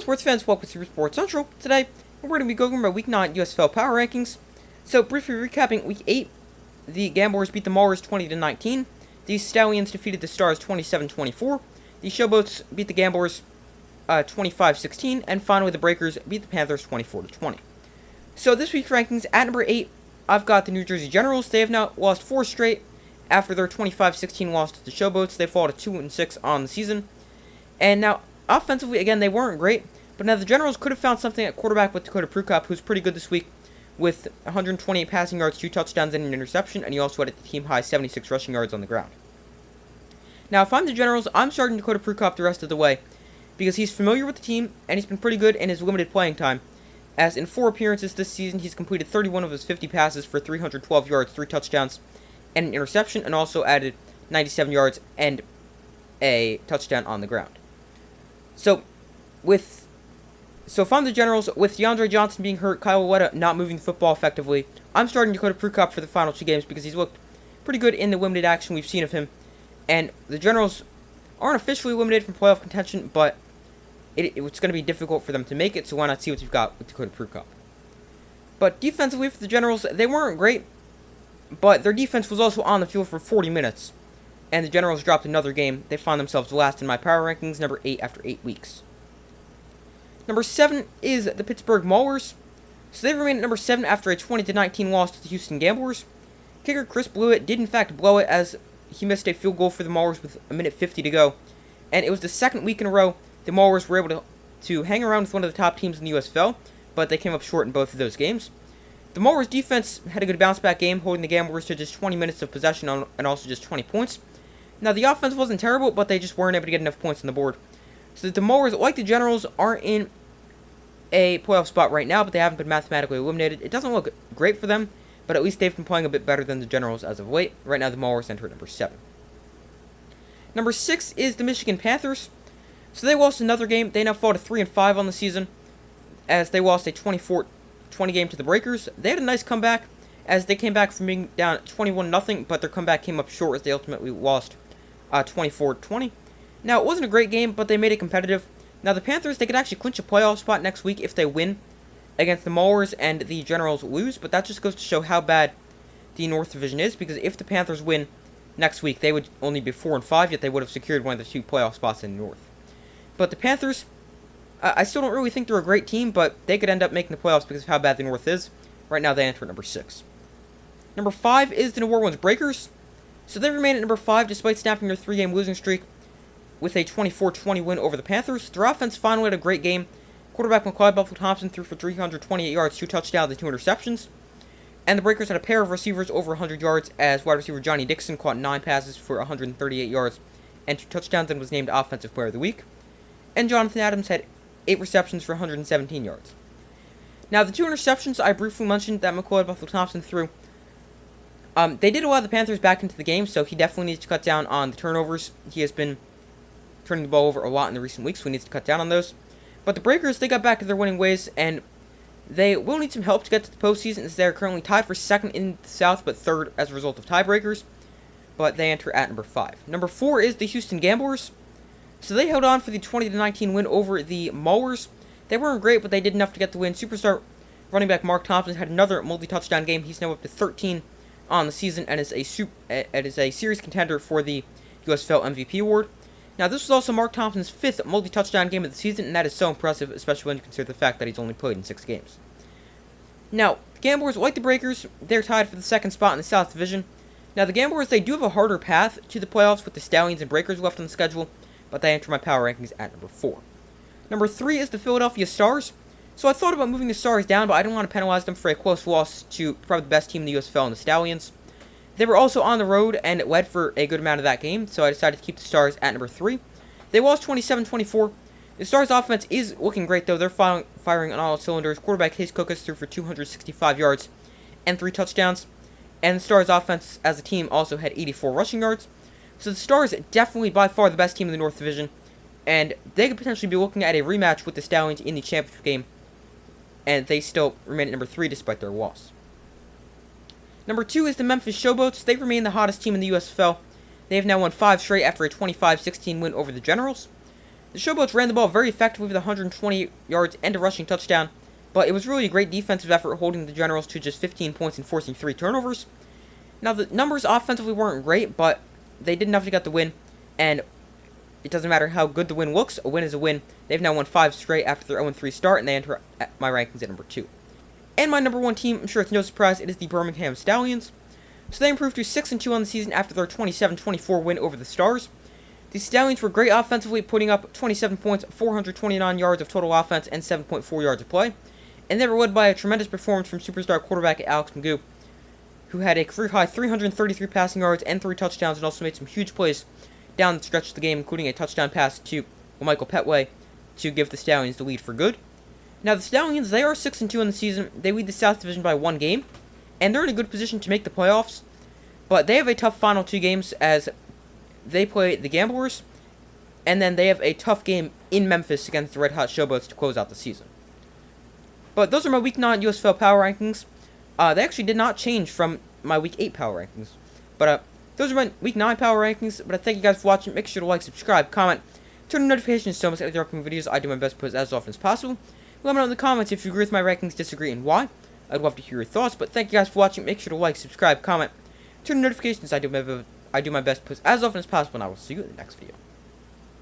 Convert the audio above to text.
sports fans, welcome to Sports Central. Today, we're going to be going over my Week 9 USFL Power Rankings. So, briefly recapping, Week 8, the Gamblers beat the Maulers 20-19. The Stallions defeated the Stars 27-24. The Showboats beat the Gamblers 25-16. And finally, the Breakers beat the Panthers 24-20. So, this week's rankings, at number 8, I've got the New Jersey Generals. They have now lost 4 straight after their 25-16 loss to the Showboats. They fall to 2-6 on the season. And now, offensively, again, they weren't great, but now the Generals could have found something at quarterback with Dakota Prukop, who's pretty good this week, with 128 passing yards, 2 touchdowns, and an interception, and he also had a team-high 76 rushing yards on the ground. Now, if I'm the Generals, I'm starting Dakota Prukop the rest of the way, because he's familiar with the team, and he's been pretty good in his limited playing time, as in 4 appearances this season, he's completed 31 of his 50 passes for 312 yards, 3 touchdowns, and an interception, and also added 97 yards and a touchdown on the ground. So if I'm the Generals, with DeAndre Johnson being hurt, Kyle Wetta not moving the football effectively, I'm starting Dakota Prukop for the final 2 games because he's looked pretty good in the limited action we've seen of him. And the Generals aren't officially eliminated from playoff contention, but it's going to be difficult for them to make it, so why not see what you've got with Dakota Prukop. But defensively for the Generals, they weren't great, but their defense was also on the field for 40 minutes. And the Generals dropped another game. They found themselves last in my power rankings, number 8 after 8 weeks. Number 7 is the Pittsburgh Maulers. So they remain at number 7 after a 20-19 loss to the Houston Gamblers. Kicker Chris Blewett did in fact blow it as he missed a field goal for the Maulers with 1:50 to go. And it was the second week in a row the Maulers were able to hang around with one of the top teams in the USFL, but they came up short in both of those games. The Maulers defense had a good bounce-back game, holding the Gamblers to just 20 minutes of possession and also just 20 points. Now, the offense wasn't terrible, but they just weren't able to get enough points on the board. So the Maulers, like the Generals, aren't in a playoff spot right now, but they haven't been mathematically eliminated. It doesn't look great for them, but at least they've been playing a bit better than the Generals as of late. Right now, the Maulers enter at number 7. Number 6 is the Michigan Panthers. So they lost another game. They now fall to 3-5 on the season, as they lost a 24-20 game to the Breakers. They had a nice comeback, as they came back from being down 21-0, but their comeback came up short as they ultimately lost 24-20. Now, it wasn't a great game, but they made it competitive. Now, the Panthers, they could actually clinch a playoff spot next week if they win against the Maulers and the Generals lose, but that just goes to show how bad the North Division is, because if the Panthers win next week, they would only be 4-5, yet they would have secured one of the 2 playoff spots in the North. But the Panthers, I still don't really think they're a great team, but they could end up making the playoffs because of how bad the North is. Right now, they enter at number 6. Number 5 is the New Orleans Breakers. So they remain at number 5 despite snapping their 3-game losing streak with a 24-20 win over the Panthers. Their offense finally had a great game. Quarterback McCloud Buffalo-Thompson threw for 328 yards, 2 touchdowns, and 2 interceptions. And the Breakers had a pair of receivers over 100 yards as wide receiver Johnny Dixon caught 9 passes for 138 yards and 2 touchdowns and was named Offensive Player of the Week. And Jonathan Adams had 8 receptions for 117 yards. Now, the 2 interceptions I briefly mentioned that McCloud Buffalo-Thompson threw, they did allow the Panthers back into the game, so he definitely needs to cut down on the turnovers. He has been turning the ball over a lot in the recent weeks, so he needs to cut down on those. But the Breakers, they got back to their winning ways, and they will need some help to get to the postseason, as they are currently tied for 2nd in the South, but 3rd as a result of tiebreakers. But they enter at number 5. Number 4 is the Houston Gamblers. So they held on for the 20-19 win over the Maulers. They weren't great, but they did enough to get the win. Superstar running back Mark Thompson had another multi-touchdown game. He's now up to 13 on the season and is a serious contender for the USFL MVP award. Now, this was also Mark Thompson's 5th multi-touchdown game of the season, and that is so impressive, especially when you consider the fact that he's only played in 6 games. Now, the Gamblers, like the Breakers, they're tied for the 2nd spot in the South Division. Now, the Gamblers, they do have a harder path to the playoffs with the Stallions and Breakers left on the schedule, but they enter my power rankings at number 4. Number 3 is the Philadelphia Stars. So I thought about moving the Stars down, but I didn't want to penalize them for a close loss to probably the best team in the USFL and the Stallions. They were also on the road and led for a good amount of that game, so I decided to keep the Stars at number 3. They lost 27-24. The Stars' offense is looking great, though. They're firing on all cylinders. Quarterback Hayes Cookus threw for 265 yards and 3 touchdowns. And the Stars' offense as a team also had 84 rushing yards. So the Stars definitely by far the best team in the North Division, and they could potentially be looking at a rematch with the Stallions in the championship game, and they still remain at number 3 despite their loss. Number 2 is the Memphis Showboats. They remain the hottest team in the USFL. They have now won 5 straight after a 25-16 win over the Generals. The Showboats ran the ball very effectively with 128 yards and a rushing touchdown, but it was really a great defensive effort holding the Generals to just 15 points and forcing 3 turnovers. Now, the numbers offensively weren't great, but they did enough to get the win, and it doesn't matter how good the win looks, a win is a win. They've now won 5 straight after their 0-3 start, and they enter my rankings at number 2. And my number 1 team, I'm sure it's no surprise, it is the Birmingham Stallions. So they improved to 6-2 on the season after their 27-24 win over the Stars. The Stallions were great offensively, putting up 27 points, 429 yards of total offense, and 7.4 yards of play. And they were led by a tremendous performance from superstar quarterback Alex McGough, who had a career-high 333 passing yards and 3 touchdowns, and also made some huge plays down the stretch of the game, including a touchdown pass to Michael Petway to give the Stallions the lead for good. Now, the Stallions, they are 6-2 in the season. They lead the South Division by 1 game, and they're in a good position to make the playoffs. But they have a tough final 2 games as they play the Gamblers, and then they have a tough game in Memphis against the Red Hot Showboats to close out the season. But those are my Week 9 USFL Power Rankings. They actually did not change from my Week 8 Power Rankings. But those are my Week 9 Power Rankings. But I thank you guys for watching. Make sure to like, subscribe, comment, turn on notifications so much at the upcoming videos. I do my best to put as often as possible. Let me know in the comments if you agree with my rankings, disagree, and why. I'd love to hear your thoughts. But thank you guys for watching. Make sure to like, subscribe, comment, turn on notifications. I do my best to put as often as possible, and I will see you in the next video.